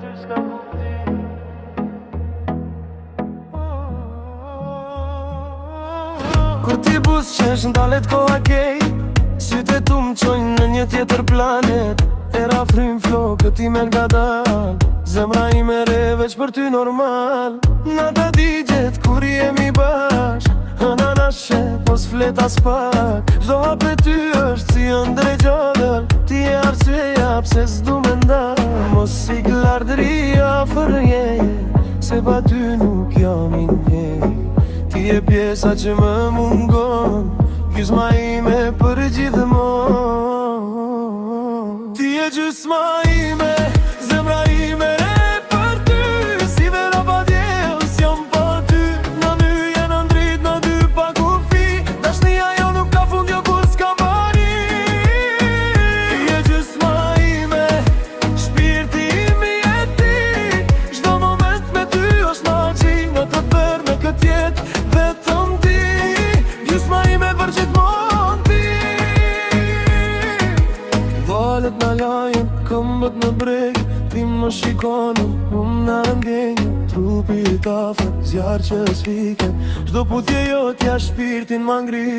ty s'ka mundi. Kur ti bus qesh ndalet koha kej, sytë tu më qojnë në një tjetër planet. Era frym flokët i me nga dal, zemra i me re veç për ty normal. Nata digjet kur jemi bashk, hëna na she pos flet as pak. Çdo hap e ty është si ëndre gjodër, ti e arsyeja pse s'du me ndal. Mos i glardri afër jeje, se pa ty nuk jam i njej. Ti e pjesa që më mungon, gjysma ime për gjithmonë. Ti e gjysma ime, zemra ime e për ty. Si vera pa djel, s'jam pa ty. Në ny jenë ndrit në dy pa kufi, dashnia jo nuk ka fund jo kur s'ka bari. Ti e gjysma ime, shpirti im i e ti. Çdo moment me ty është magji, në të tërë në këtë jetë vetëm ti. Gjysma ime për gjithmonë ti. Valet në lajën, këmbët në breg, ti më shikonë, unë në rëndjenjë. Trupi i tafër, zjarë që s'vike, çdo puthje jotja shpirtin më ngri.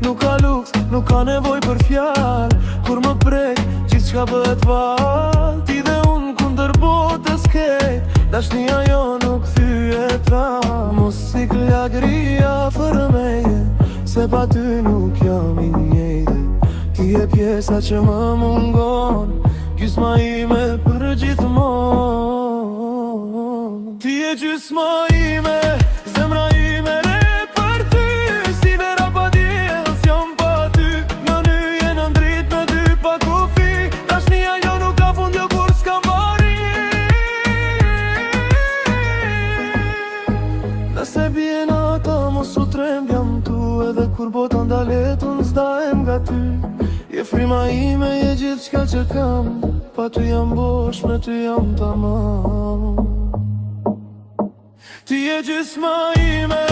Nuk ka luks, nuk ka nevoj për fjalë, kur më prek, gjithçka bëhet val. Ti dhe unë kundër botës kejt, dashnia jo nuk thyet ra. Mos i klagri afër meje, se pa ty nuk jam i njejtë. Ti e pjesa që më mungon, gjysma ime për gjithmonë. Ti e gjysma ime, zemra ime re për ty. Si vera pa djel, s'jam pa ty. Në ny jenë ndrit në dy pa kufi, dashnia jo nuk ka fund jo kur s'ka mbari. Nëse bie nata mos u tremb, jam tu edhe kur bota ndalet unë s'dahem nga ty. Je frima ime, je gjithçka që kam, pa ty jam bosh, me ty jam tamam. Ti e gjysma ime,